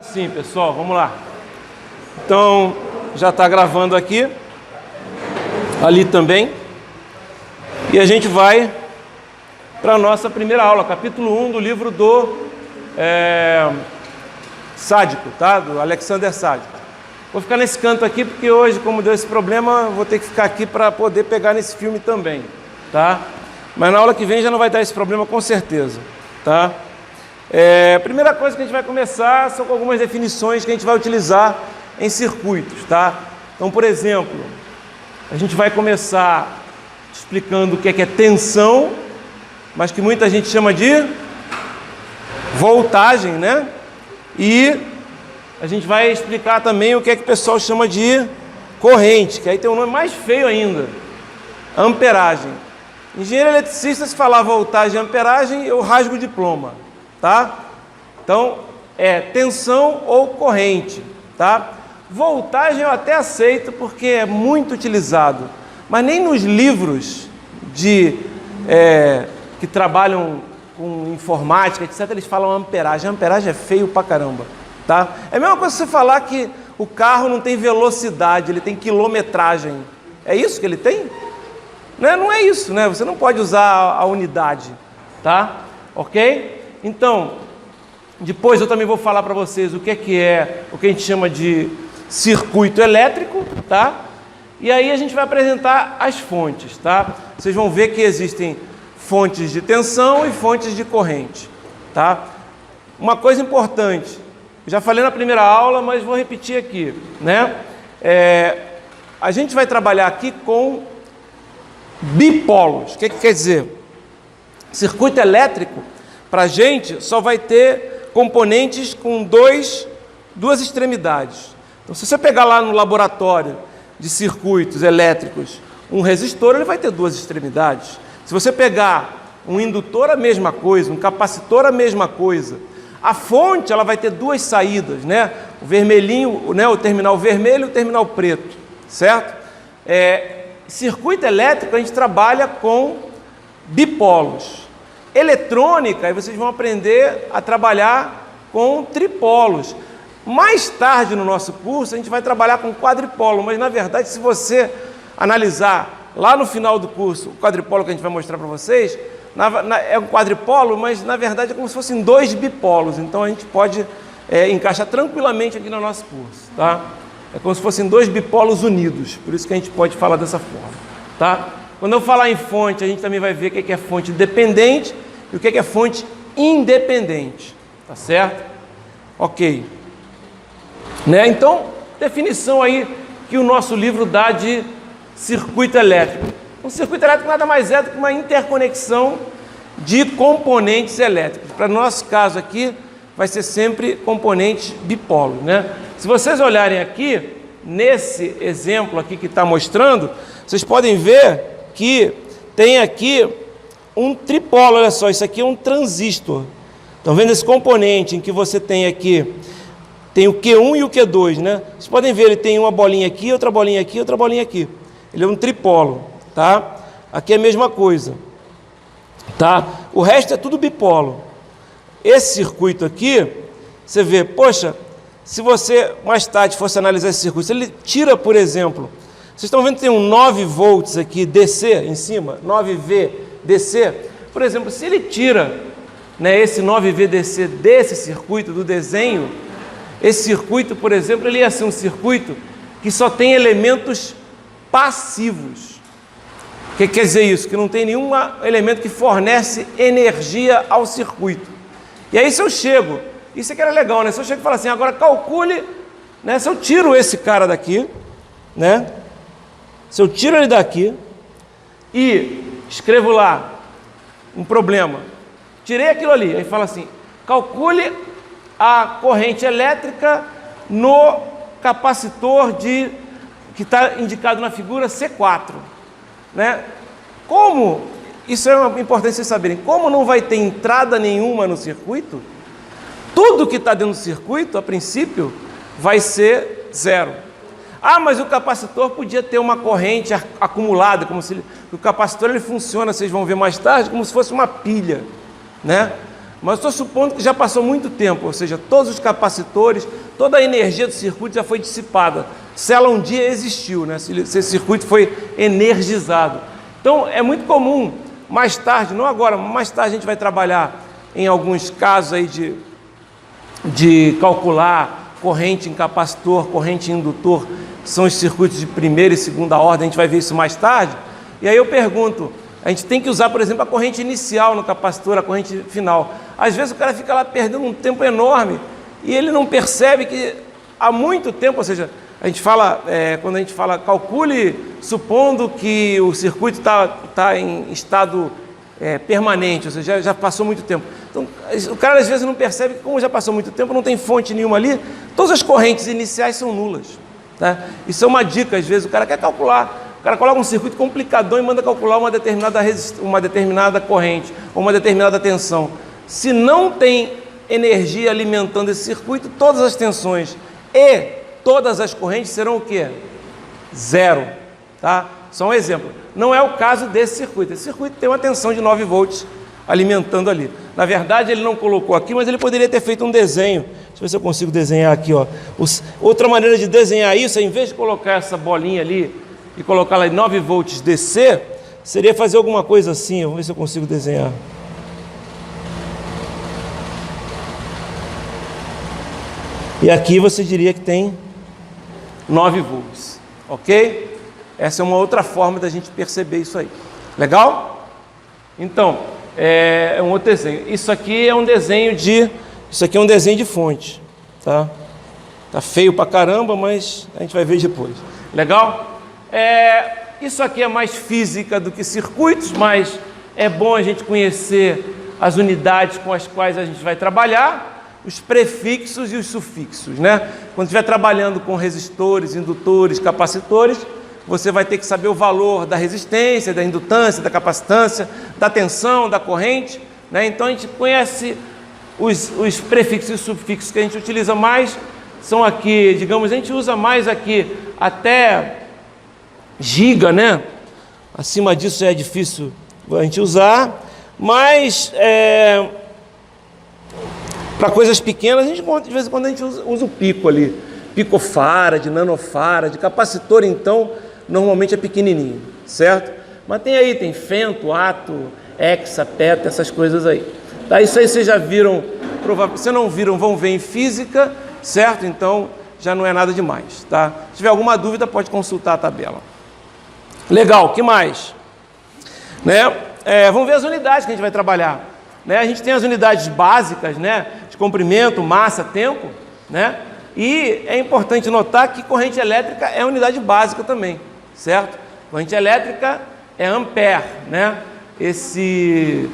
Sim, pessoal, vamos lá. Então, já está gravando aqui, ali também. E a gente vai para a nossa primeira aula, capítulo 1 do livro do Sádico, tá? Do Alexander Sádico. Vou ficar nesse canto aqui, porque hoje, como deu esse problema, vou ter que ficar aqui para poder pegar nesse filme também, tá? Mas na aula que vem já não vai dar esse problema, com certeza, tá? A primeira coisa que a gente vai começar são com algumas definições que a gente vai utilizar em circuitos, tá? Então, por exemplo, a gente vai começar explicando o que é tensão, mas que muita gente chama de voltagem, né? E a gente vai explicar também o que o pessoal chama de corrente, que aí tem um nome mais feio ainda, amperagem. Engenheiro eletricista, se falar voltagem e amperagem, eu rasgo o diploma. Tá? Então, tensão ou corrente, tá? Voltagem eu até aceito porque é muito utilizado, mas nem nos livros que trabalham com informática, etc., eles falam amperagem. Amperagem é feio pra caramba, tá? É a mesma coisa que você falar que o carro não tem velocidade, ele tem quilometragem. É isso que ele tem? Não é isso, né? Você não pode usar a unidade, tá? Ok? Então, depois eu também vou falar para vocês o que é o que a gente chama de circuito elétrico, tá? E aí a gente vai apresentar as fontes, tá? Vocês vão ver que existem fontes de tensão e fontes de corrente, tá? Uma coisa importante, já falei na primeira aula, mas vou repetir aqui, né? A gente vai trabalhar aqui com bipolos. O que quer dizer? Circuito elétrico, para a gente, só vai ter componentes com duas extremidades. Então, se você pegar lá no laboratório de circuitos elétricos um resistor, ele vai ter duas extremidades. Se você pegar um indutor, a mesma coisa, um capacitor, a mesma coisa. A fonte, ela vai ter duas saídas, né? O vermelhinho, né? O terminal vermelho e o terminal preto, certo? Circuito elétrico, a gente trabalha com bipolos. Eletrônica, aí vocês vão aprender a trabalhar com tripolos. Mais tarde no nosso curso, a gente vai trabalhar com quadripolo, mas na verdade, se você analisar lá no final do curso, o quadripolo que a gente vai mostrar para vocês, é um quadripolo, mas na verdade é como se fossem dois bipolos, então a gente pode encaixar tranquilamente aqui no nosso curso, tá? É como se fossem dois bipolos unidos, por isso que a gente pode falar dessa forma, tá? Quando eu falar em fonte, a gente também vai ver o que é fonte dependente e o que é fonte independente. Tá certo? Ok. Né? Então, definição aí que o nosso livro dá de circuito elétrico. Um circuito elétrico nada mais é do que uma interconexão de componentes elétricos. Para o nosso caso aqui, vai ser sempre componentes bipolos, né? Se vocês olharem aqui, nesse exemplo aqui que está mostrando, vocês podem ver que tem aqui um tripolo, olha só, isso aqui é um transistor. Estão vendo esse componente em que você tem aqui, tem o Q1 e o Q2, né? Vocês podem ver, ele tem uma bolinha aqui, outra bolinha aqui, outra bolinha aqui. Ele é um tripolo, tá? Aqui é a mesma coisa, tá? O resto é tudo bipolo. Esse circuito aqui, você vê, poxa, se você mais tarde fosse analisar esse circuito, se ele tira, por exemplo, vocês estão vendo que tem um 9 volts aqui, DC, em cima, 9V DC. Por exemplo, se ele tira, né, esse 9V DC desse circuito, do desenho, esse circuito, por exemplo, ele ia ser um circuito que só tem elementos passivos. O que quer dizer isso? Que não tem nenhum elemento que fornece energia ao circuito. E aí se eu chego, isso aqui era legal, né? Se eu chego e falo assim, agora calcule, né, se eu tiro esse cara daqui, né? Se eu tiro ele daqui e escrevo lá um problema, tirei aquilo ali, aí fala assim, calcule a corrente elétrica no capacitor que está indicado na figura C4, né? Como, isso é importante vocês saberem, como não vai ter entrada nenhuma no circuito, tudo que está dentro do circuito, a princípio, vai ser zero. Ah, mas o capacitor podia ter uma corrente acumulada, como se o capacitor ele funciona, vocês vão ver mais tarde, como se fosse uma pilha, né? Mas estou supondo que já passou muito tempo, ou seja, todos os capacitores, toda a energia do circuito já foi dissipada. Se ela um dia existiu, né? Se esse circuito foi energizado. Então, é muito comum, mais tarde, não agora, mas mais tarde a gente vai trabalhar em alguns casos aí de calcular corrente em capacitor, corrente em indutor, que são os circuitos de primeira e segunda ordem, a gente vai ver isso mais tarde. E aí eu pergunto, a gente tem que usar, por exemplo, a corrente inicial no capacitor, a corrente final. Às vezes o cara fica lá perdendo um tempo enorme e ele não percebe que há muito tempo, ou seja, a gente fala, quando a gente fala, calcule supondo que o circuito está em estado permanente, ou seja, já passou muito tempo. Então, o cara às vezes não percebe que, como já passou muito tempo, não tem fonte nenhuma ali, todas as correntes iniciais são nulas. Tá? Isso é uma dica, às vezes o cara quer calcular. O cara coloca um circuito complicadão e manda calcular uma determinada corrente ou uma determinada tensão. Se não tem energia alimentando esse circuito, todas as tensões e todas as correntes serão o quê? Zero. Tá? Só um exemplo. Não é o caso desse circuito. Esse circuito tem uma tensão de 9 volts alimentando ali. Na verdade, ele não colocou aqui, mas ele poderia ter feito um desenho. Deixa eu ver se eu consigo desenhar aqui. Ó. Outra maneira de desenhar isso, em vez de colocar essa bolinha ali e colocar lá em 9 volts DC, seria fazer alguma coisa assim. Vamos ver se eu consigo desenhar. E aqui você diria que tem 9 volts, ok? Essa é uma outra forma da gente perceber isso aí. Legal? Então, é um outro desenho. Isso aqui é um desenho de fonte, tá? Tá feio pra caramba, mas a gente vai ver depois. Legal? Isso aqui é mais física do que circuitos, mas é bom a gente conhecer as unidades com as quais a gente vai trabalhar, os prefixos e os sufixos, né? Quando estiver trabalhando com resistores, indutores, capacitores, você vai ter que saber o valor da resistência, da indutância, da capacitância, da tensão, da corrente, né? Então a gente conhece os prefixos e sufixos que a gente utiliza mais, são aqui, digamos, a gente usa mais aqui até giga, né? Acima disso é difícil a gente usar, mas para coisas pequenas, de vez em quando a gente usa o pico ali, picofarad, nanofarad, capacitor então, normalmente é pequenininho, certo? Mas tem femto, ato, hexa, peta, essas coisas aí. Tá? Isso aí vocês já viram, provavelmente, se não viram, vão ver em física, certo? Então, já não é nada demais, tá? Se tiver alguma dúvida, pode consultar a tabela. Legal, o que mais? Né? Vamos ver as unidades que a gente vai trabalhar. Né? A gente tem as unidades básicas, né? De comprimento, massa, tempo, né? E é importante notar que corrente elétrica é unidade básica também, certo? Corrente elétrica é ampere, né? Esse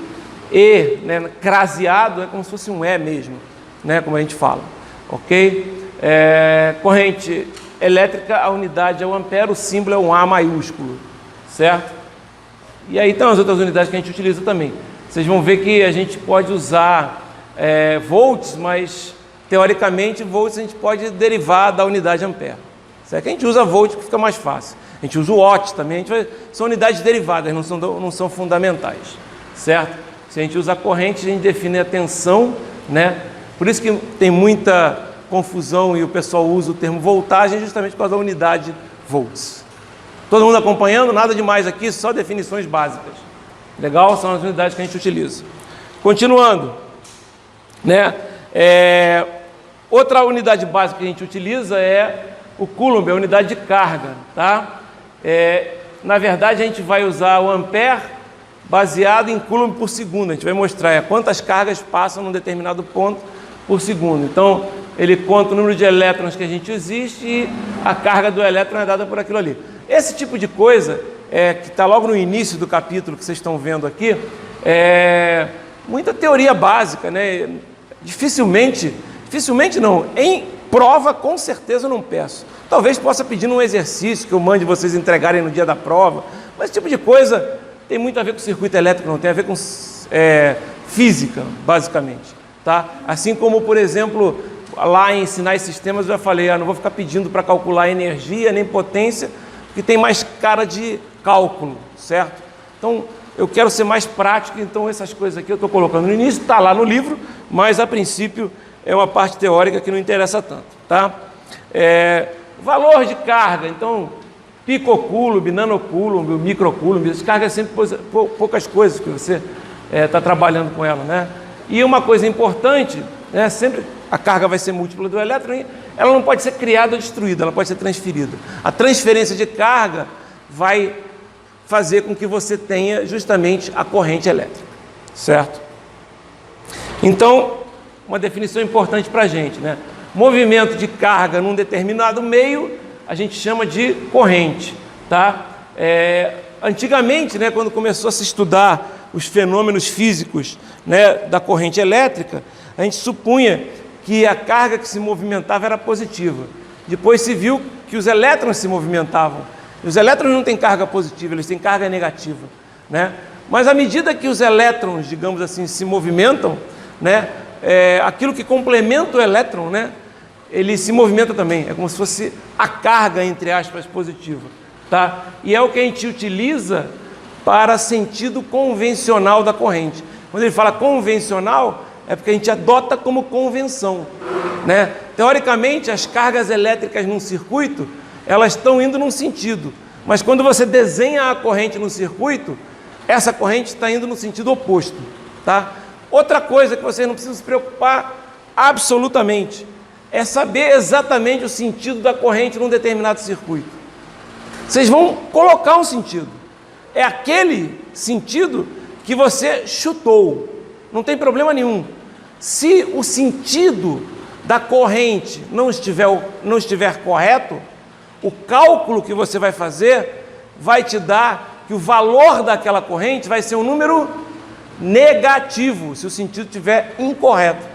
E, né, craseado, é como se fosse um E mesmo, né? Como a gente fala, ok? Corrente elétrica, a unidade é o ampere, o símbolo é um A maiúsculo, certo? E aí estão as outras unidades que a gente utiliza também. Vocês vão ver que a gente pode usar volts, mas teoricamente volts a gente pode derivar da unidade ampere. Certo? Que a gente usa volt que fica mais fácil. A gente usa o watt também, são unidades derivadas, não são fundamentais, certo? Se a gente usa a corrente, a gente define a tensão, né? Por isso que tem muita confusão e o pessoal usa o termo voltagem justamente por causa da unidade volts. Todo mundo acompanhando? Nada demais aqui, só definições básicas. Legal? São as unidades que a gente utiliza. Continuando, né? Outra unidade básica que a gente utiliza é o coulomb, a unidade de carga, tá? Na verdade, a gente vai usar o ampere baseado em coulomb por segundo. A gente vai mostrar quantas cargas passam num determinado ponto por segundo. Então, ele conta o número de elétrons que a gente existe e a carga do elétron é dada por aquilo ali. Esse tipo de coisa, que está logo no início do capítulo que vocês estão vendo aqui, muita teoria básica, né? Dificilmente não, em prova com certeza eu não peço. Talvez possa pedir num exercício que eu mande vocês entregarem no dia da prova, mas esse tipo de coisa tem muito a ver com circuito elétrico, não tem a ver com física, basicamente, tá? Assim como, por exemplo, lá em sinais e sistemas eu já falei, não vou ficar pedindo para calcular energia nem potência, porque tem mais cara de cálculo, certo? Então, eu quero ser mais prático, então essas coisas aqui eu estou colocando no início, está lá no livro, mas a princípio é uma parte teórica que não interessa tanto, tá? Valor de carga, então, picocoulomb, nanocoulomb, microcoulomb, as cargas sempre poucas coisas que você está trabalhando com ela, né? E uma coisa importante, né, sempre a carga vai ser múltipla do elétron, ela não pode ser criada ou destruída, ela pode ser transferida. A transferência de carga vai fazer com que você tenha justamente a corrente elétrica, certo? Então, uma definição importante para a gente, né? Movimento de carga num determinado meio, a gente chama de corrente, tá? Antigamente, né, quando começou a se estudar os fenômenos físicos, né, da corrente elétrica, a gente supunha que a carga que se movimentava era positiva. Depois se viu que os elétrons se movimentavam. Os elétrons não têm carga positiva, eles têm carga negativa, né? Mas à medida que os elétrons, digamos assim, se movimentam, né, aquilo que complementa o elétron, né, ele se movimenta também. É como se fosse a carga, entre aspas, positiva, tá? E é o que a gente utiliza para sentido convencional da corrente. Quando ele fala convencional, é porque a gente adota como convenção, né? Teoricamente, as cargas elétricas num circuito, elas estão indo num sentido, mas quando você desenha a corrente no circuito, essa corrente está indo no sentido oposto, tá? Outra coisa que vocês não precisam se preocupar absolutamente é saber exatamente o sentido da corrente num determinado circuito. Vocês vão colocar um sentido. É aquele sentido que você chutou. Não tem problema nenhum. Se o sentido da corrente não estiver correto, o cálculo que você vai fazer vai te dar que o valor daquela corrente vai ser um número negativo, se o sentido estiver incorreto.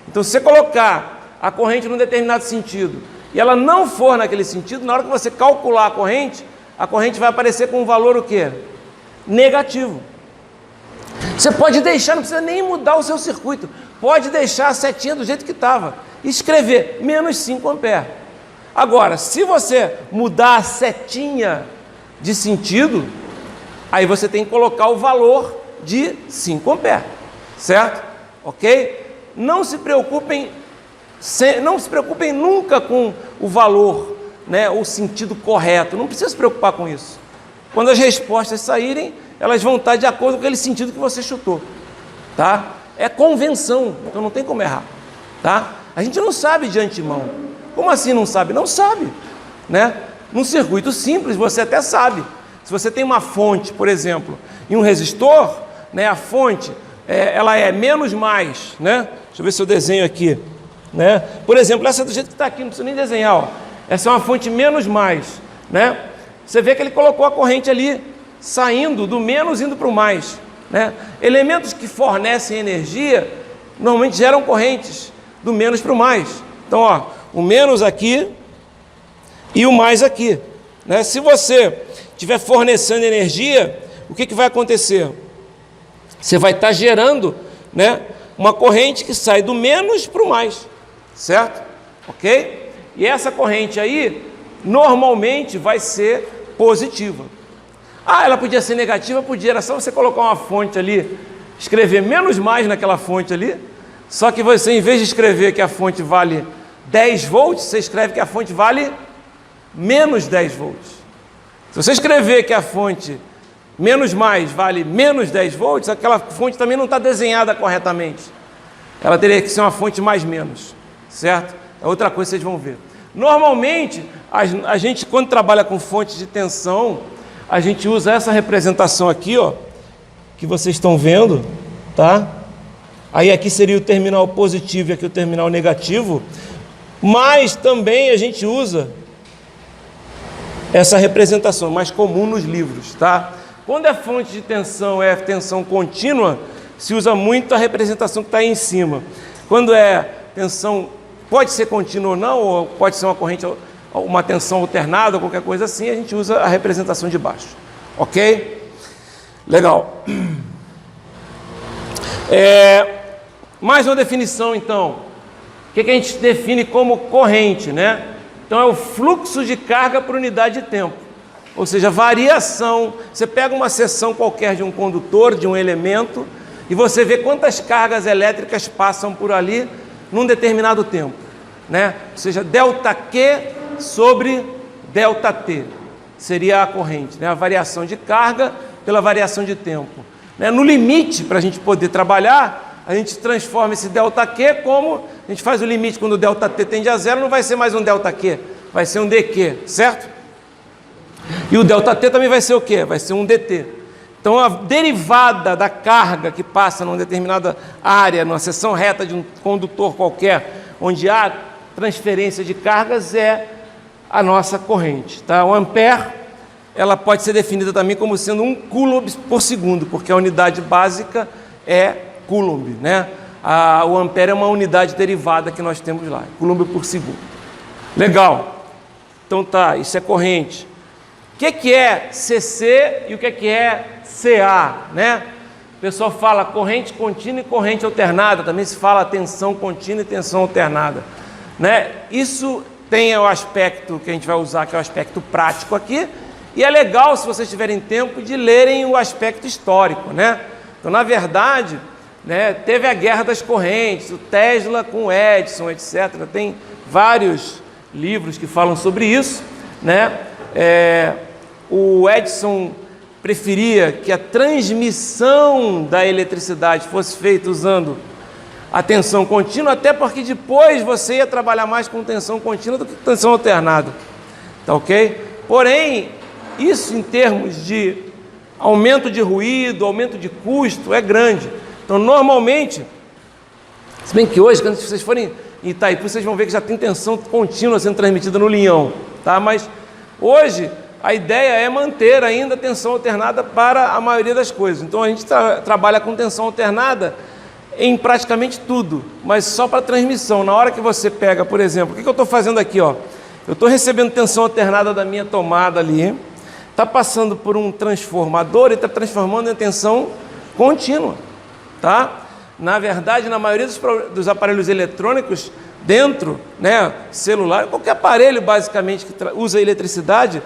Então, se você colocar a corrente num determinado sentido e ela não for naquele sentido, na hora que você calcular a corrente vai aparecer com um valor o quê? Negativo. Você pode deixar, não precisa nem mudar o seu circuito, pode deixar a setinha do jeito que estava e escrever menos 5 amperes. Agora, se você mudar a setinha de sentido, aí você tem que colocar o valor de 5 amperes, certo? Ok? Não se preocupem nunca com o valor, né, o sentido correto, não precisa se preocupar com isso. Quando as respostas saírem, elas vão estar de acordo com aquele sentido que você chutou, tá? É convenção, então não tem como errar, tá? A gente não sabe de antemão. Como assim não sabe? Não sabe, né? Num circuito simples você até sabe. Se você tem uma fonte, por exemplo, e um resistor, né, a fonte, ela é menos mais, né? Deixa eu ver se eu desenho aqui, né? Por exemplo, essa do jeito que está aqui, não precisa nem desenhar, ó. Essa é uma fonte menos mais, né? Você vê que ele colocou a corrente ali, saindo do menos indo para o mais, né? Elementos que fornecem energia normalmente geram correntes do menos para o mais. Então, ó, o menos aqui e o mais aqui, né? Se você estiver fornecendo energia, o que vai acontecer? Você vai estar gerando, né, uma corrente que sai do menos para o mais, certo? Ok? E essa corrente aí, normalmente vai ser positiva. Ah, ela podia ser negativa? Podia, era só você colocar uma fonte ali, escrever menos mais naquela fonte ali, só que você, em vez de escrever que a fonte vale 10 volts, você escreve que a fonte vale menos 10 volts. Se você escrever que a fonte menos mais vale menos 10 volts, aquela fonte também não está desenhada corretamente. Ela teria que ser uma fonte mais menos, certo? É outra coisa que vocês vão ver. Normalmente, a gente, quando trabalha com fontes de tensão, a gente usa essa representação aqui, ó, que vocês estão vendo, tá? Aí aqui seria o terminal positivo e aqui o terminal negativo, mas também a gente usa essa representação mais comum nos livros, tá? Quando é fonte de tensão, é tensão contínua, se usa muito a representação que está aí em cima. Quando é tensão, pode ser contínua ou não, ou pode ser uma corrente, uma tensão alternada, ou qualquer coisa assim, a gente usa a representação de baixo. Ok? Legal. Mais uma definição, então. O que a gente define como corrente, né? Então, é o fluxo de carga por unidade de tempo. ou seja, variação. Você pega uma seção qualquer de um condutor, de um elemento, e você vê quantas cargas elétricas passam por ali num determinado tempo, né? Ou seja, ΔQ sobre ΔT seria a corrente, né? A variação de carga pela variação de tempo, né? No limite, para a gente poder trabalhar, a gente transforma esse ΔQ como a gente faz o limite quando o ΔT tende a zero, não vai ser mais um ΔQ, vai ser um DQ, certo? E o ΔT também vai ser o quê? Vai ser um DT. Então, a derivada da carga que passa numa determinada área, numa seção reta de um condutor qualquer, onde há transferência de cargas, é a nossa corrente. Tá? O ampere, ela pode ser definida também como sendo 1 coulomb por segundo, porque a unidade básica é coulomb, né? O ampere é uma unidade derivada que nós temos lá, coulomb por segundo. Legal. Então tá, isso é corrente. O que é CC e o que é CA, né? O pessoal fala corrente contínua e corrente alternada, também se fala tensão contínua e tensão alternada, né? Isso tem o aspecto que a gente vai usar, que é o aspecto prático aqui, e é legal, se vocês tiverem tempo, de lerem o aspecto histórico, né? Então, na verdade, né, teve a guerra das correntes, o Tesla com o Edison, etc. Tem vários livros que falam sobre isso, né? O Edison preferia que a transmissão da eletricidade fosse feita usando a tensão contínua, até porque depois você ia trabalhar mais com tensão contínua do que com tensão alternada, tá ok? Porém, isso em termos de aumento de ruído, aumento de custo, é grande. Então, normalmente, se bem que hoje, quando vocês forem em Itaipu, vocês vão ver que já tem tensão contínua sendo transmitida no linhão, tá? Mas hoje a ideia é manter ainda a tensão alternada para a maioria das coisas. Então a gente trabalha com tensão alternada em praticamente tudo, mas só para transmissão. Na hora que você pega, por exemplo, o que eu estou fazendo aqui, ó? Eu estou recebendo tensão alternada da minha tomada ali, está passando por um transformador e está transformando em tensão contínua, tá? Na verdade, na maioria dos aparelhos eletrônicos, dentro, né, celular, qualquer aparelho basicamente que usa eletricidade,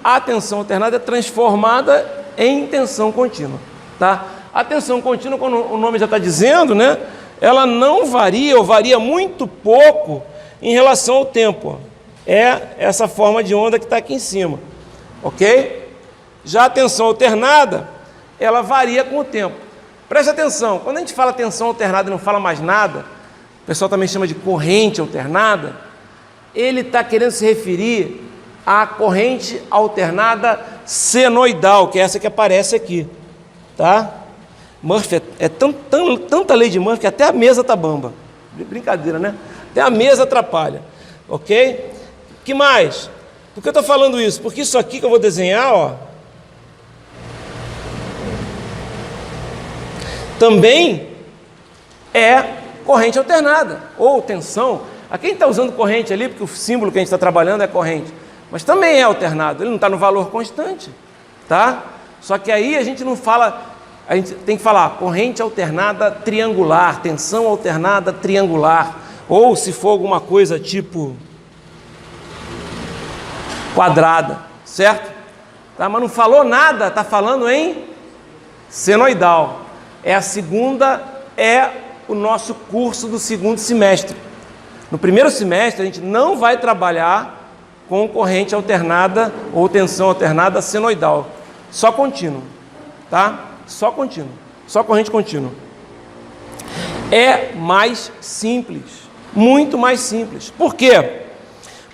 a tensão alternada é transformada em tensão contínua, tá? A tensão contínua, como o nome já está dizendo, né, ela não varia ou varia muito pouco em relação ao tempo. É essa forma de onda que está aqui em cima, ok? Já a tensão alternada, ela varia com o tempo. Preste atenção, quando a gente fala tensão alternada e não fala mais nada, o pessoal também chama de corrente alternada, ele está querendo se referir à corrente alternada senoidal, que é essa que aparece aqui, tá? Murphy, tanta lei de Murphy que até a mesa tá bamba. Brincadeira, né? Até a mesa atrapalha, ok? Que mais? Por que eu estou falando isso? Porque isso aqui que eu vou desenhar, ó, também é corrente alternada, ou tensão. Aqui a gente está usando corrente ali, porque o símbolo que a gente está trabalhando é corrente, mas também é alternado, ele não está no valor constante, tá? Só que aí a gente não fala, a gente tem que falar corrente alternada triangular, tensão alternada triangular, ou se for alguma coisa tipo quadrada, certo? Tá? Mas não falou nada, está falando em senoidal. É o nosso curso do segundo semestre. No primeiro semestre a gente não vai trabalhar com corrente alternada ou tensão alternada senoidal, só contínuo, tá? Só contínuo, só corrente contínua. É mais simples, muito mais simples. Por quê?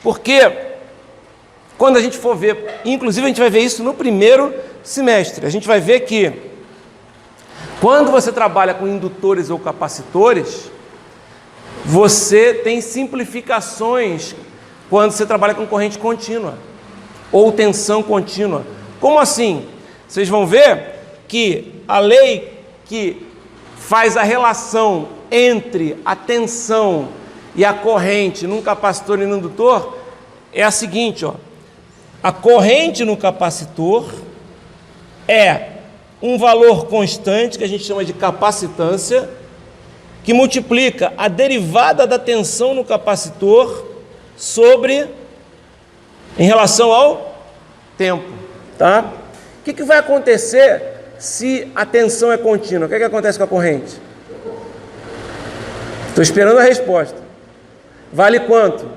Porque quando a gente for ver, inclusive a gente vai ver isso no primeiro semestre, a gente vai ver que quando você trabalha com indutores ou capacitores, você tem simplificações quando você trabalha com corrente contínua ou tensão contínua. Como assim? Vocês vão ver que a lei que faz a relação entre a tensão e a corrente num capacitor e no indutor é a seguinte, ó. A corrente no capacitor é um valor constante, que a gente chama de capacitância, que multiplica a derivada da tensão no capacitor em relação ao tempo, Tá? O que vai acontecer se a tensão é contínua? O que acontece com a corrente? Estou esperando a resposta. Vale quanto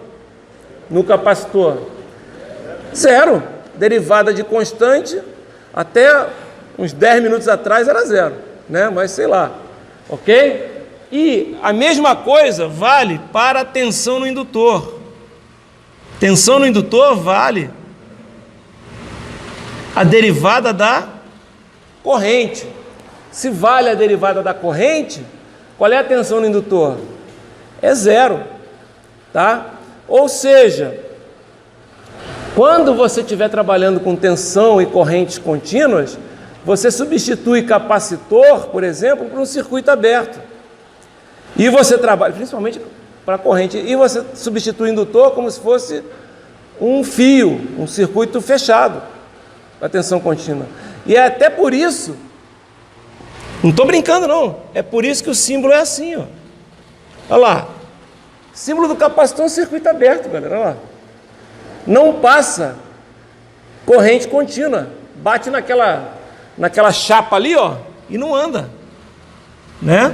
no capacitor? Zero. Derivada de constante, até uns 10 minutos atrás era zero, né? Mas sei lá, ok? E a mesma coisa vale para a tensão no indutor. Tensão no indutor vale a derivada da corrente. Se vale a derivada da corrente, qual é a tensão no indutor? É zero, tá? Ou seja, quando você estiver trabalhando com tensão e correntes contínuas, você substitui capacitor, por exemplo, por um circuito aberto. E você trabalha, principalmente para a corrente, e você substitui o indutor como se fosse um fio, um circuito fechado, para tensão contínua. E é até por isso, não estou brincando não, é por isso que o símbolo é assim, ó. Olha lá, símbolo do capacitor é um circuito aberto, galera, olha lá. Não passa corrente contínua, bate naquela chapa ali, ó, e não anda, né?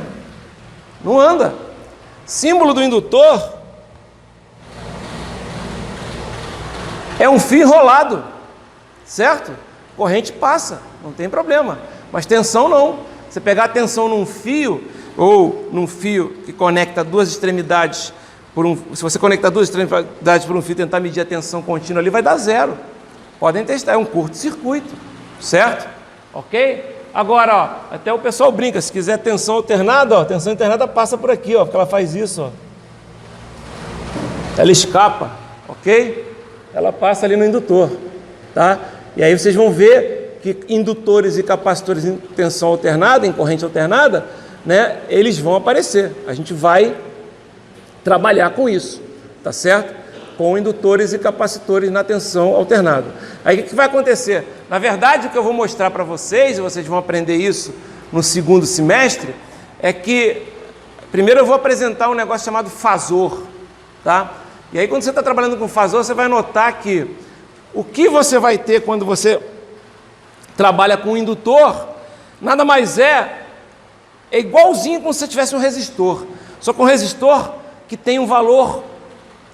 Não anda. Símbolo do indutor é um fio enrolado, certo? Corrente passa, não tem problema, mas tensão não. Você pegar a tensão num fio, ou num fio que conecta duas extremidades, se você conectar duas extremidades por um fio e tentar medir a tensão contínua ali, vai dar zero. Podem testar, é um curto-circuito, certo? Ok? Agora, ó, até o pessoal brinca, se quiser tensão alternada, ó, tensão alternada passa por aqui, ó, porque ela faz isso, ó. Ela escapa, ok? Ela passa ali no indutor, tá? E aí vocês vão ver que indutores e capacitores em tensão alternada, em corrente alternada, né, eles vão aparecer. A gente vai trabalhar com isso, tá certo? Com indutores e capacitores na tensão alternada. Aí o que vai acontecer? Na verdade, o que eu vou mostrar para vocês, e vocês vão aprender isso no segundo semestre, é que primeiro eu vou apresentar um negócio chamado fasor, tá? E aí quando você está trabalhando com fasor, você vai notar que o que você vai ter quando você trabalha com indutor, nada mais é igualzinho como se você tivesse um resistor, só que um resistor que tem um valor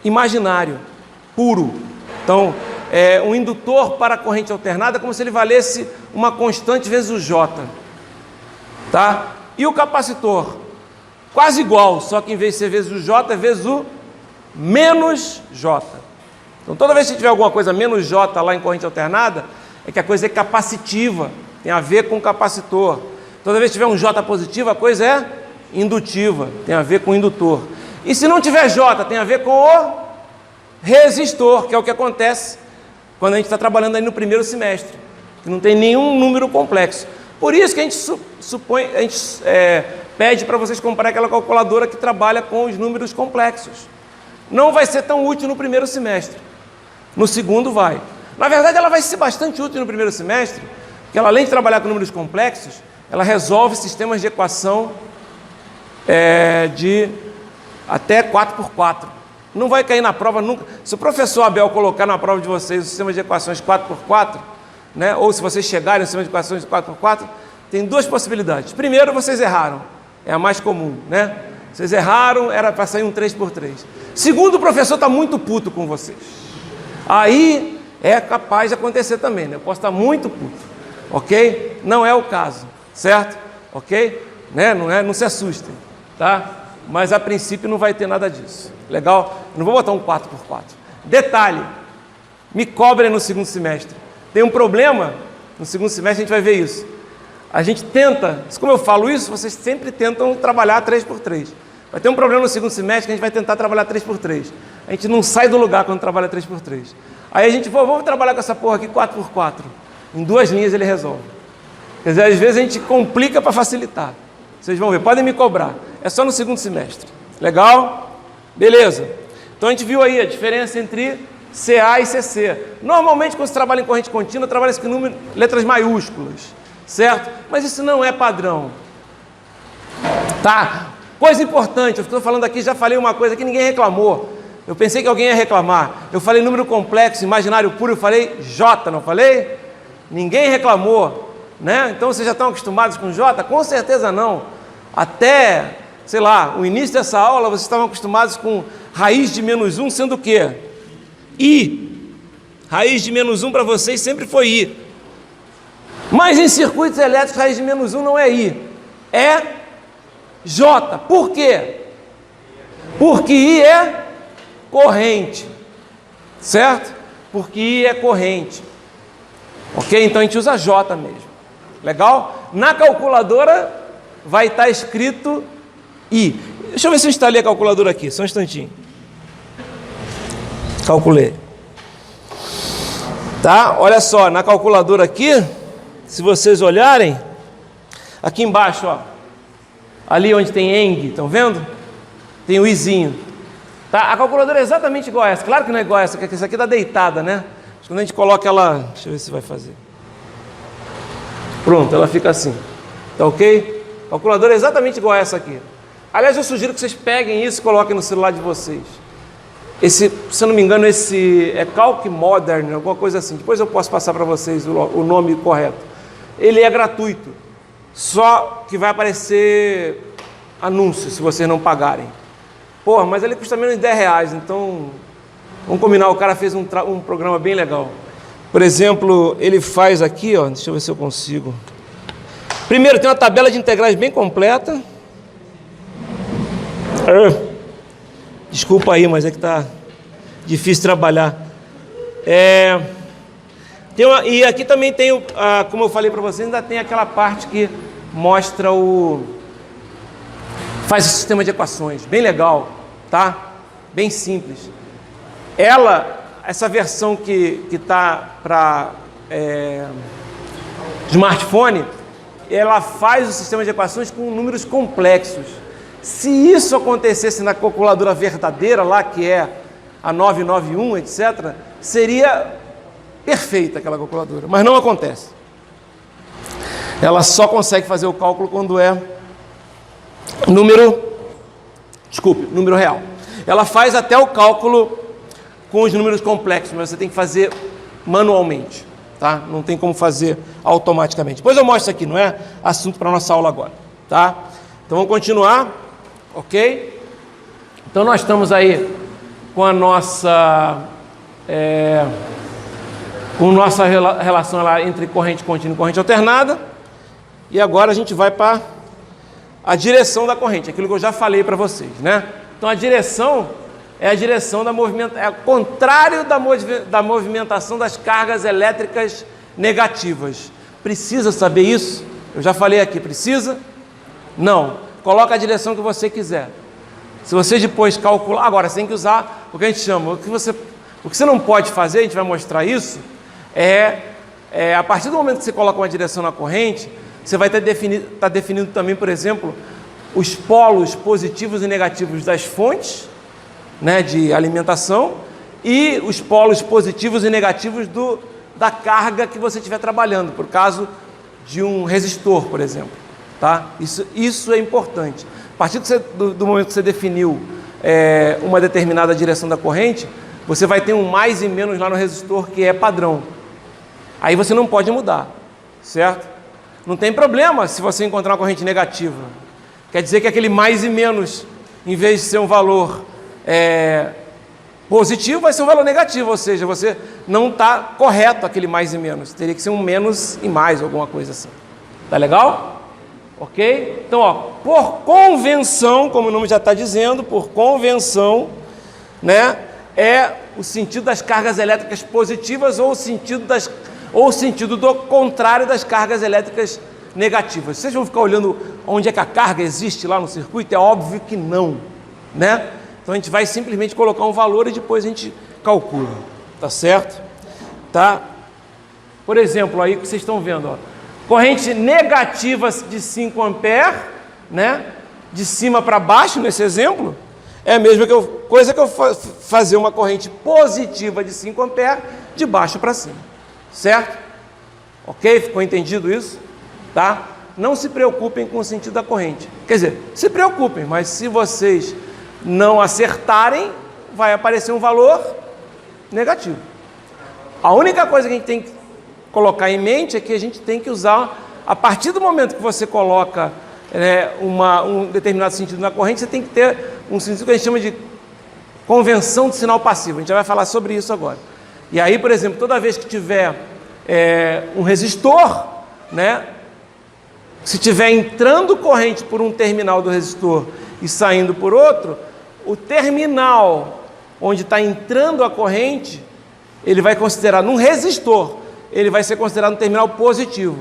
imaginário, puro. Então, um indutor para a corrente alternada é como se ele valesse uma constante vezes o J. Tá? E o capacitor? Quase igual, só que em vez de ser vezes o J, é vezes o menos J. Então, toda vez que tiver alguma coisa menos J lá em corrente alternada, é que a coisa é capacitiva, tem a ver com capacitor. Toda vez que tiver um J positivo, a coisa é indutiva, tem a ver com indutor. E se não tiver J, tem a ver com o resistor, que é o que acontece quando a gente está trabalhando aí no primeiro semestre, que não tem nenhum número complexo. Por isso que a gente pede para vocês comprar aquela calculadora que trabalha com os números complexos. Não vai ser tão útil no primeiro semestre. No segundo vai. Na verdade, ela vai ser bastante útil no primeiro semestre, porque ela, além de trabalhar com números complexos, ela resolve sistemas de equação de até 4x4. Não vai cair na prova nunca. Se o professor Abel colocar na prova de vocês o sistema de equações 4x4, né, ou se vocês chegarem no sistema de equações 4x4, tem duas possibilidades. Primeiro, vocês erraram. É a mais comum, né? Vocês erraram, era para sair um 3x3. Segundo, o professor está muito puto com vocês. Aí é capaz de acontecer também, né? Eu posso estar muito puto, ok? Não é o caso, certo? Ok? Né? Não se assustem, tá? Mas a princípio não vai ter nada disso. Legal? Não vou botar um 4x4. Detalhe, me cobrem no segundo semestre. Tem um problema, no segundo semestre a gente vai ver isso. A gente tenta, como eu falo isso, vocês sempre tentam trabalhar 3x3. Vai ter um problema no segundo semestre que a gente vai tentar trabalhar 3x3. A gente não sai do lugar quando trabalha 3x3. Aí a gente, vamos trabalhar com essa porra aqui 4x4. Em 2 linhas ele resolve. Quer dizer, às vezes a gente complica para facilitar. Vocês vão ver, podem me cobrar. É só no segundo semestre. Legal? Beleza. Então a gente viu aí a diferença entre CA e CC. Normalmente quando você trabalha em corrente contínua, trabalha com letras maiúsculas. Certo? Mas isso não é padrão. Tá? Coisa importante, eu estou falando aqui, já falei uma coisa que ninguém reclamou. Eu pensei que alguém ia reclamar. Eu falei número complexo, imaginário puro, eu falei J, não falei? Ninguém reclamou, né? Então vocês já estão acostumados com J? Com certeza não. Até, sei lá, o início dessa aula vocês estavam acostumados com raiz de menos 1 sendo o quê? I. Raiz de menos 1 para vocês sempre foi I. Mas em circuitos elétricos, raiz de menos 1 não é I, é J. Por quê? Porque I é corrente, certo? Porque I é corrente. Ok? Então a gente usa J mesmo. Legal? Na calculadora vai estar escrito I. Deixa eu ver se eu instalei a calculadora aqui, só um instantinho. Calculei. Tá? Olha só, na calculadora aqui, se vocês olharem, aqui embaixo, ó, ali onde tem ENG, estão vendo? Tem o Izinho. Tá? A calculadora é exatamente igual a essa. Claro que não é igual a essa, porque essa aqui está deitada, né? Quando a gente coloca ela... Deixa eu ver se vai fazer. Pronto, ela fica assim. Tá ok? A calculadora é exatamente igual a essa aqui. Aliás, eu sugiro que vocês peguem isso e coloquem no celular de vocês. Esse, se eu não me engano, esse é Calc Modern, alguma coisa assim. Depois eu posso passar para vocês o nome correto. Ele é gratuito. Só que vai aparecer anúncio se vocês não pagarem. Pô, mas ele custa menos de R$10, então... Vamos combinar, o cara fez um programa bem legal. Por exemplo, ele faz aqui, ó, deixa eu ver se eu consigo. Primeiro, tem uma tabela de integrais bem completa. Desculpa aí, mas é que tá difícil trabalhar. E aqui também tem, como eu falei para vocês, ainda tem aquela parte que mostra faz o sistema de equações, bem legal, tá? Bem simples. Essa versão que está para smartphone, ela faz o sistema de equações com números complexos. Se isso acontecesse na calculadora verdadeira, lá que é a 991, etc., seria perfeita aquela calculadora, mas não acontece. Ela só consegue fazer o cálculo quando é número real. Ela faz até o cálculo com os números complexos, mas você tem que fazer manualmente, tá? Não tem como fazer automaticamente. Depois eu mostro aqui, não é assunto para a nossa aula agora, tá? Então vamos continuar, ok? Então nós estamos aí com a nossa relação lá entre corrente contínua e corrente alternada, e agora a gente vai para a direção da corrente, aquilo que eu já falei para vocês, né? Então a direção é a direção da movimentação, é o contrário da movimentação das cargas elétricas negativas. Precisa saber isso? Eu já falei aqui, precisa? Não. Coloca a direção que você quiser. Se você depois calcular, agora você tem que usar o que a gente chama, o que você não pode fazer, a gente vai mostrar isso, a partir do momento que você coloca uma direção na corrente, você vai estar definindo também, por exemplo, os polos positivos e negativos das fontes, né, de alimentação, e os polos positivos e negativos da carga que você estiver trabalhando, por caso de um resistor, por exemplo. Tá? Isso é importante. A partir do momento que você definiu uma determinada direção da corrente, você vai ter um mais e menos lá no resistor que é padrão. Aí você não pode mudar, certo? Não tem problema se você encontrar uma corrente negativa. Quer dizer que aquele mais e menos, em vez de ser um valor positivo, vai ser um valor negativo, ou seja, você não está correto aquele mais e menos. Teria que ser um menos e mais, alguma coisa assim. Tá legal? Ok? Então, ó, por convenção, como o nome já está dizendo, por convenção, né, é o sentido das cargas elétricas positivas ou o sentido do contrário das cargas elétricas negativas. Vocês vão ficar olhando onde é que a carga existe lá no circuito? É óbvio que não, né? Então a gente vai simplesmente colocar um valor e depois a gente calcula, tá certo? Tá? Por exemplo, aí que vocês estão vendo, ó, corrente negativa de 5 amperes, né? De cima para baixo, nesse exemplo, é a mesma coisa que eu fazer uma corrente positiva de 5 amperes de baixo para cima, certo? Ok? Ficou entendido isso? Tá? Não se preocupem com o sentido da corrente. Quer dizer, se preocupem, mas se vocês não acertarem, vai aparecer um valor negativo. A única coisa que a gente tem que colocar em mente é que a gente tem que usar, a partir do momento que você coloca um determinado sentido na corrente, você tem que ter um sentido que a gente chama de convenção de sinal passivo. A gente já vai falar sobre isso agora. E aí, por exemplo, toda vez que tiver um resistor, né, se tiver entrando corrente por um terminal do resistor e saindo por outro, o terminal onde está entrando a corrente, ele vai considerar, num resistor, ele vai ser considerado um terminal positivo.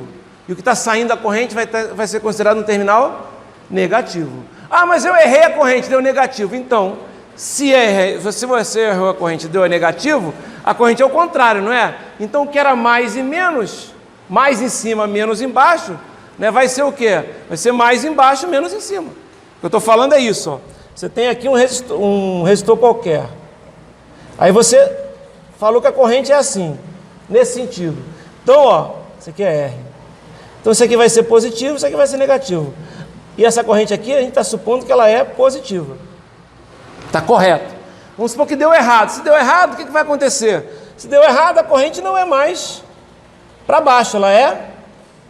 E o que está saindo da corrente vai ser considerado um terminal negativo. Ah, mas eu errei a corrente, deu negativo. Então, se você errou a corrente e deu negativo, a corrente é o contrário, não é? Então, o que era mais e menos, mais em cima, menos embaixo, né, vai ser o quê? Vai ser mais embaixo, menos em cima. O que eu estou falando é isso, ó. Você tem aqui um resistor qualquer. Aí você falou que a corrente é assim, nesse sentido. Então, ó, isso aqui é R. Então, isso aqui vai ser positivo, isso aqui vai ser negativo. E essa corrente aqui, a gente está supondo que ela é positiva. Está correto. Vamos supor que deu errado. Se deu errado, o que vai acontecer? Se deu errado, a corrente não é mais para baixo, ela é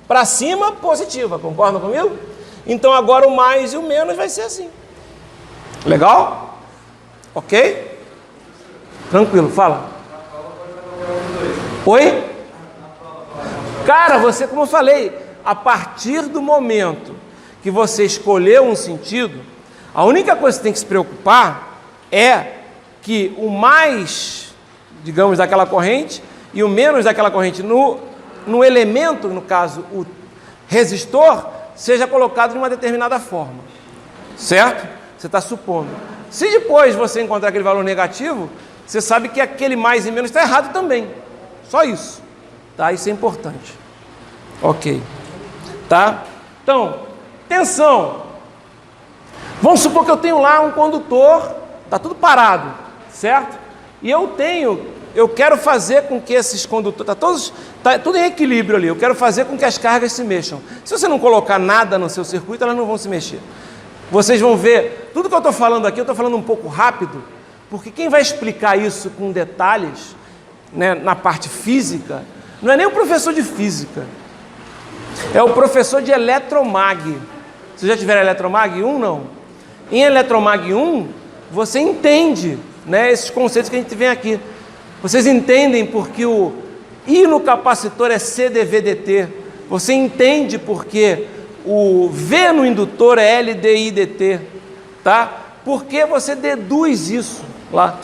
para cima, positiva. Concordam comigo? Então, agora o mais e o menos vai ser assim. Legal? Ok? Tranquilo, fala. Oi? Cara, você, como eu falei, a partir do momento que você escolheu um sentido, a única coisa que você tem que se preocupar é que o mais, digamos, daquela corrente e o menos daquela corrente no elemento, no caso, o resistor, seja colocado de uma determinada forma. Certo? Você está supondo. Se depois você encontrar aquele valor negativo, você sabe que aquele mais e menos está errado também. Só isso. Tá? Isso é importante. Ok. Tá? Então, atenção. Vamos supor que eu tenho lá um condutor, está tudo parado, certo? E eu quero fazer com que esses condutores, está tudo em equilíbrio ali, eu quero fazer com que as cargas se mexam. Se você não colocar nada no seu circuito, elas não vão se mexer. Vocês vão ver, tudo que eu estou falando aqui, eu estou falando um pouco rápido, porque quem vai explicar isso com detalhes, né, na parte física, não é nem o professor de física, é o professor de eletromag. Vocês já tiveram eletromag 1, não? Em eletromag 1, você entende, né, esses conceitos que a gente vem aqui. Vocês entendem porque o I no capacitor é CdVdt. Você entende porque o V no indutor é LdIdt, tá? Porque você deduz isso lá.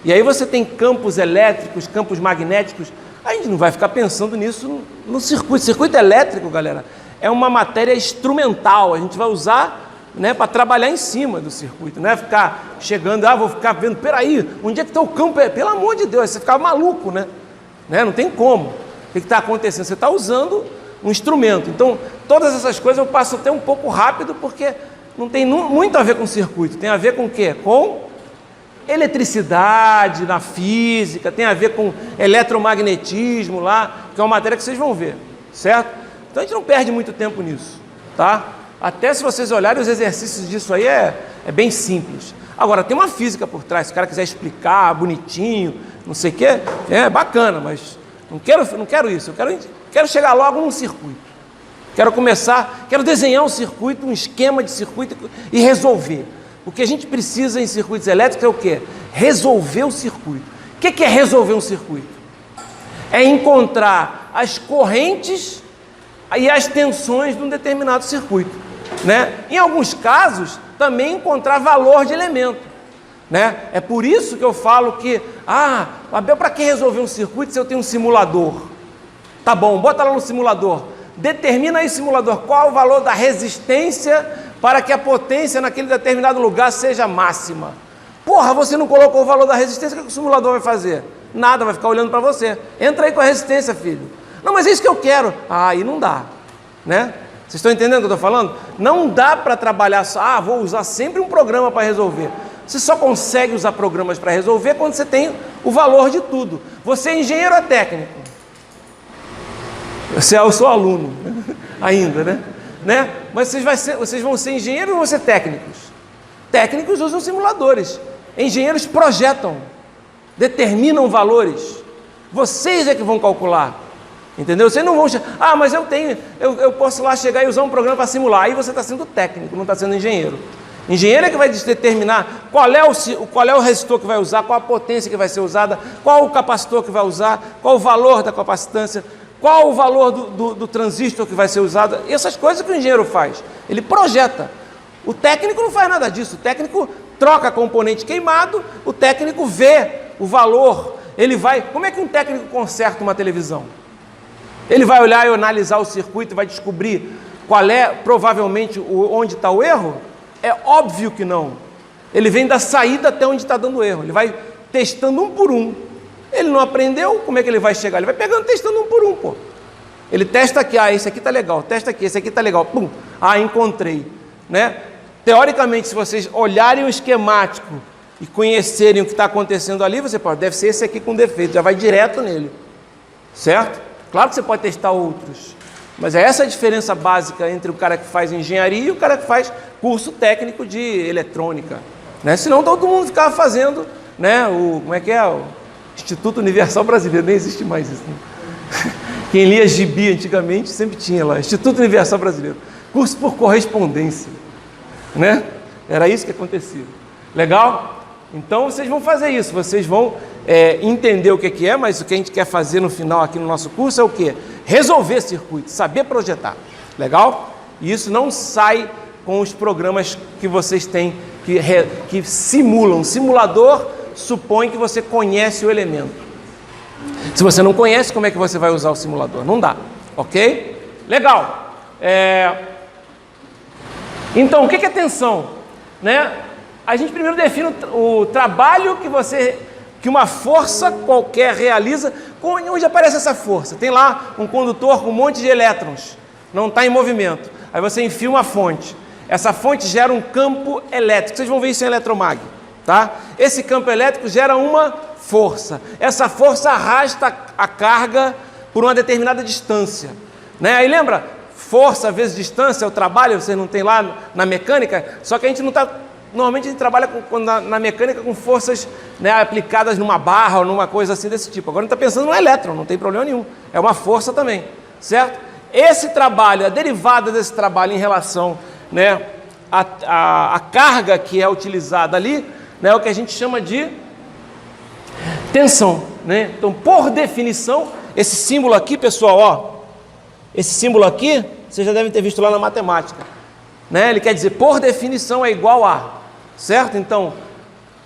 E aí você tem campos elétricos, campos magnéticos. A gente não vai ficar pensando nisso no circuito. Circuito elétrico, galera, é uma matéria instrumental. A gente vai usar, né, para trabalhar em cima do circuito. Não é ficar chegando, vou ficar vendo, peraí, onde é que está o campo? Pelo amor de Deus, você fica maluco, né? Não tem como. O que está acontecendo? Você está usando um instrumento. Então, todas essas coisas eu passo até um pouco rápido, porque não tem muito a ver com circuito. Tem a ver com o quê? Com eletricidade na física, tem a ver com eletromagnetismo lá, que é uma matéria que vocês vão ver, certo? Então, a gente não perde muito tempo nisso, tá? Até se vocês olharem os exercícios disso aí, é bem simples. Agora, tem uma física por trás, se o cara quiser explicar bonitinho, não sei o quê, é bacana, mas não quero isso, eu quero chegar logo num circuito. Quero desenhar um circuito, um esquema de circuito e resolver. O que a gente precisa em circuitos elétricos é o quê? Resolver o circuito. O que é resolver um circuito? É encontrar as correntes e as tensões de um determinado circuito, né? Em alguns casos, também encontrar valor de elemento, né? É por isso que eu falo que, Abel, para que resolver um circuito se eu tenho um simulador? Tá bom, bota lá no simulador. Determina aí, simulador, qual o valor da resistência para que a potência naquele determinado lugar seja máxima. Porra, você não colocou o valor da resistência, o que o simulador vai fazer? Nada, vai ficar olhando para você. Entra aí com a resistência, filho. Não, mas é isso que eu quero. Aí não dá, né? Vocês estão entendendo o que eu estou falando? Não dá para trabalhar só, vou usar sempre um programa para resolver. Você só consegue usar programas para resolver quando você tem o valor de tudo. Você é engenheiro ou é técnico? Eu sou aluno, ainda, né? Mas vocês vão ser engenheiros ou vão ser técnicos? Técnicos usam simuladores. Engenheiros projetam, determinam valores. Vocês é que vão calcular. Entendeu? Vocês não vão... mas eu posso lá chegar e usar um programa para simular. Aí você está sendo técnico, não está sendo engenheiro. Engenheiro é que vai determinar qual é o resistor que vai usar, qual a potência que vai ser usada, qual o capacitor que vai usar, qual o valor da capacitância, qual o valor do transistor que vai ser usado. E essas coisas que o engenheiro faz. Ele projeta. O técnico não faz nada disso. O técnico troca componente queimado, o técnico vê o valor. Ele vai... Como é que um técnico conserta uma televisão? Ele vai olhar e analisar o circuito e vai descobrir qual é, provavelmente, onde está o erro? É óbvio que não. Ele vem da saída até onde está dando erro. Ele vai testando um por um. Ele não aprendeu, como é que ele vai chegar? Ele vai pegando, testando um por um, pô. Ele testa aqui, esse aqui está legal. Testa aqui, esse aqui está legal. Pum, encontrei. Né? Teoricamente, se vocês olharem o esquemático e conhecerem o que está acontecendo ali, você pode, deve ser esse aqui com defeito, já vai direto nele. Certo? Claro que você pode testar outros. Mas é essa a diferença básica entre o cara que faz engenharia e o cara que faz curso técnico de eletrônica. Né? Senão todo mundo ficava fazendo, né, como é que é? O Instituto Universal Brasileiro, nem existe mais isso. Né? Quem lia gibi antigamente sempre tinha lá, Instituto Universal Brasileiro. Curso por correspondência. Né? Era isso que acontecia. Legal? Então vocês vão fazer isso, vocês vão entender o que é, mas o que a gente quer fazer no final aqui no nosso curso é o quê? Resolver circuitos, saber projetar. Legal? E isso não sai com os programas que vocês têm que simulam. Simulador supõe que você conhece o elemento. Se você não conhece, como é que você vai usar o simulador? Não dá. Ok? Legal. Então, o que é tensão? Né? A gente primeiro define o trabalho que uma força qualquer realiza. Onde aparece essa força? Tem lá um condutor com um monte de elétrons, não está em movimento. Aí você enfia uma fonte. Essa fonte gera um campo elétrico. Vocês vão ver isso em eletromag, tá? Esse campo elétrico gera uma força. Essa força arrasta a carga por uma determinada distância. Né? Aí lembra? Força vezes distância, o trabalho, você não tem lá na mecânica, só que a gente não está... Normalmente a gente trabalha na mecânica com forças, né, aplicadas numa barra ou numa coisa assim desse tipo. Agora a gente está pensando no elétron, não tem problema nenhum. É uma força também, certo? Esse trabalho, a derivada desse trabalho em relação, né, a carga que é utilizada ali, né, é o que a gente chama de tensão. Né? Então, por definição, esse símbolo aqui, pessoal, ó, esse símbolo aqui, vocês já devem ter visto lá na matemática. Né? Ele quer dizer, por definição, é igual a... Certo? Então,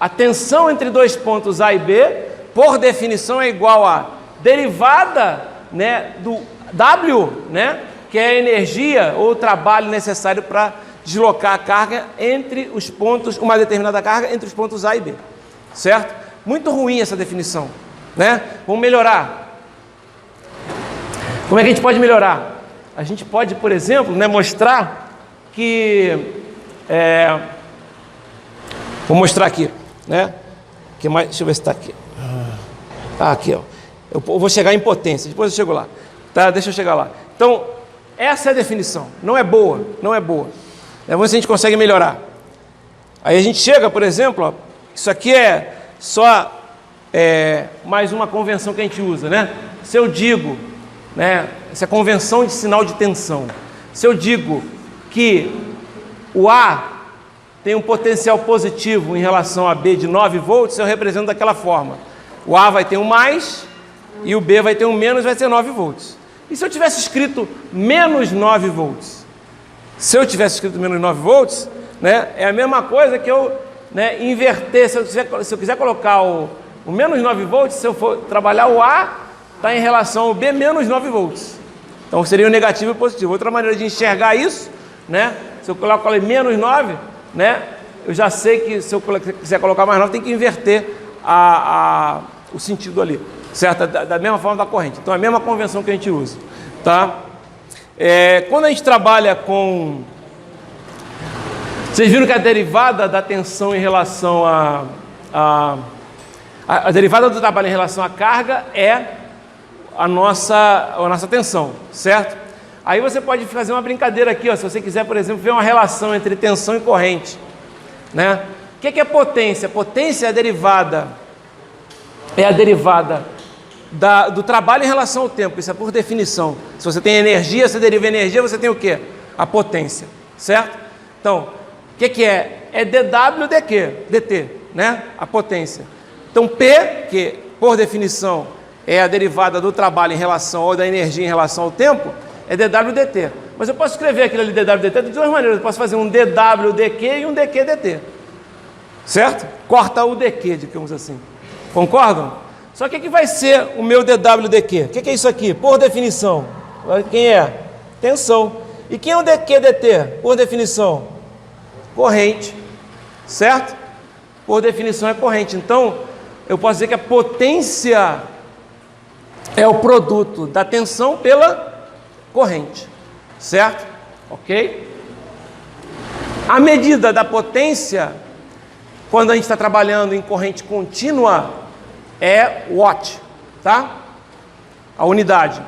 a tensão entre dois pontos A e B, por definição, é igual a derivada, né, do W, né, que é a energia ou o trabalho necessário para deslocar a carga entre os pontos, uma determinada carga entre os pontos A e B. Certo? Muito ruim essa definição. Né? Vamos melhorar. Como é que a gente pode melhorar? A gente pode, por exemplo, né, mostrar que... Vou mostrar aqui, né? Que mais? Deixa eu ver se está aqui. Aqui, ó. Eu vou chegar em potência, depois eu chego lá. Tá? Deixa eu chegar lá. Então, essa é a definição. Não é boa, não é boa. Vamos ver se a gente consegue melhorar. Aí a gente chega, por exemplo, ó, isso aqui é só mais uma convenção que a gente usa, né? Se eu digo, né? Essa é a convenção de sinal de tensão. Se eu digo que o A tem um potencial positivo em relação a B de 9 volts, eu represento daquela forma. O A vai ter um mais e o B vai ter um menos, vai ser 9 volts. E se eu tivesse escrito menos 9 volts? Se eu tivesse escrito menos 9 volts, né, é a mesma coisa que eu, né, inverter. Se eu quiser colocar o menos 9 volts, se eu for trabalhar o A, está em relação ao B menos 9 volts. Então seria o negativo e o positivo. Outra maneira de enxergar isso, né, se eu coloco ali menos 9, né, eu já sei que se eu quiser colocar mais 9, tem que inverter o sentido ali, certo? Da mesma forma da corrente. Então é a mesma convenção que a gente usa, tá? Quando a gente trabalha com... Vocês viram que a derivada da tensão em relação a derivada do trabalho em relação à carga é a nossa tensão, certo? Aí você pode fazer uma brincadeira aqui, ó, se você quiser, por exemplo, ver uma relação entre tensão e corrente. Né? O que é potência? Potência é a derivada do trabalho em relação ao tempo, isso é por definição. Se você tem energia, você deriva energia, você tem o quê? A potência, certo? Então, o que é? É dW dt, né? A potência. Então, P, que por definição é a derivada do trabalho em relação, ou da energia em relação ao tempo, é dW dt. Mas eu posso escrever aquilo ali dW dt de duas maneiras. Eu posso fazer um dW dq e um dq dt. Certo? Corta o dq, digamos assim. Concordam? Só que o que vai ser o meu dW dq? O que é isso aqui? Por definição. Quem é? Tensão. E quem é o dq dt? Por definição? Corrente. Certo? Por definição é corrente. Então, eu posso dizer que a potência é o produto da tensão pela corrente. Certo? Ok? A medida da potência, quando a gente está trabalhando em corrente contínua, é watt, tá? A unidade.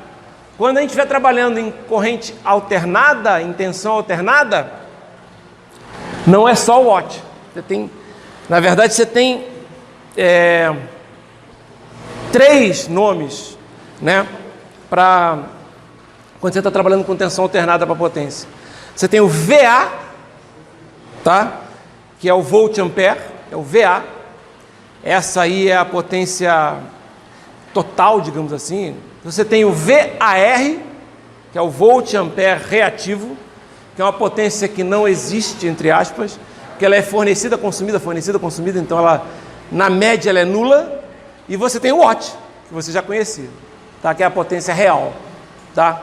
Quando a gente estiver trabalhando em corrente alternada, em tensão alternada, não é só watt. Você tem, na verdade, você tem 3 nomes, né? Para quando você está trabalhando com tensão alternada para potência. Você tem o VA, tá? Que é o volt-ampere, é o VA. Essa aí é a potência total, digamos assim. Você tem o VAR, que é o volt-ampere reativo, que é uma potência que não existe, entre aspas, que ela é fornecida, consumida, então ela, na média, ela é nula. E você tem o watt, que você já conhecia, tá? Que é a potência real, tá?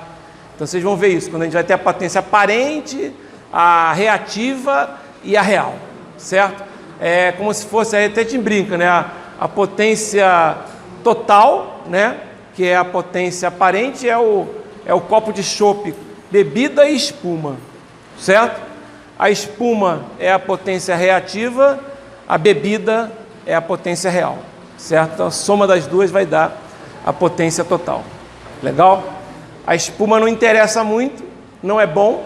Então vocês vão ver isso, quando a gente vai ter a potência aparente, a reativa e a real, certo? É como se fosse, aí até te brinca, né? A potência total, né? Que é a potência aparente, é o copo de chopp, bebida e espuma, certo? A espuma é a potência reativa, a bebida é a potência real, certo? Então a soma das duas vai dar a potência total. Legal? A espuma não interessa muito, não é bom,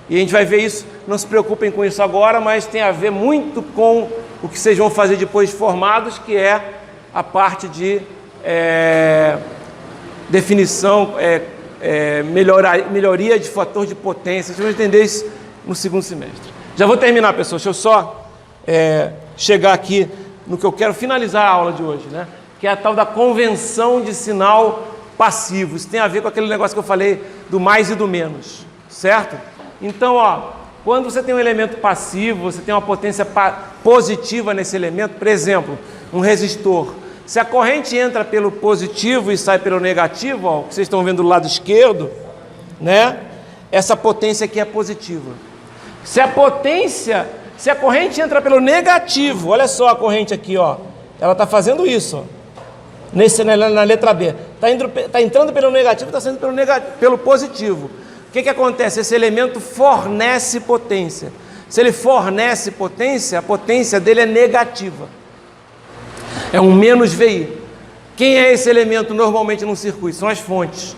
e a gente vai ver isso, não se preocupem com isso agora, mas tem a ver muito com o que vocês vão fazer depois de formados, que é a parte de definição, melhoria de fator de potência. Vocês vão entender isso no segundo semestre. Já vou terminar, pessoal, deixa eu só chegar aqui no que eu quero finalizar a aula de hoje, né? Que é a tal da convenção de sinal passivo. Isso tem a ver com aquele negócio que eu falei do mais e do menos, certo? Então, quando você tem um elemento passivo, você tem uma potência positiva nesse elemento, por exemplo, um resistor. Se a corrente entra pelo positivo e sai pelo negativo, o que vocês estão vendo do lado esquerdo, né? Essa potência aqui é positiva. Se a corrente entra pelo negativo, olha só a corrente aqui, ela está fazendo isso, na letra B. Está entrando pelo negativo, está saindo pelo positivo. O que acontece? Esse elemento fornece potência. Se ele fornece potência, a potência dele é negativa. É um menos VI. Quem é esse elemento normalmente num circuito? São as fontes.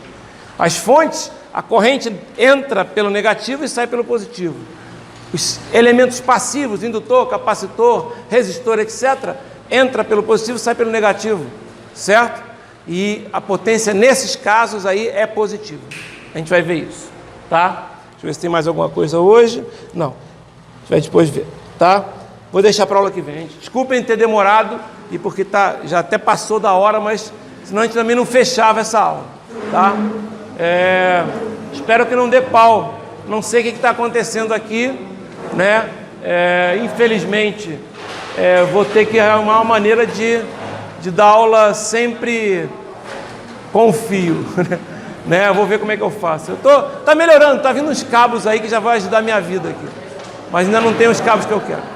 As fontes, a corrente entra pelo negativo e sai pelo positivo. Os elementos passivos, indutor, capacitor, resistor, etc., entra pelo positivo e sai pelo negativo, certo? E a potência nesses casos aí é positiva. A gente vai ver isso, tá? Deixa eu ver se tem mais alguma coisa hoje. Não, a gente vai depois ver, tá? Vou deixar para a aula que vem, gente. Desculpem ter demorado e porque já até passou da hora, mas senão a gente também não fechava essa aula, tá? Espero que não dê pau. Não sei o que está acontecendo aqui, né? Infelizmente, vou ter que arrumar uma maneira de dar aula sempre com fio, né? Vou ver como é que eu faço. Tá melhorando, tá vindo uns cabos aí que já vai ajudar a minha vida aqui, mas ainda não tem os cabos que eu quero.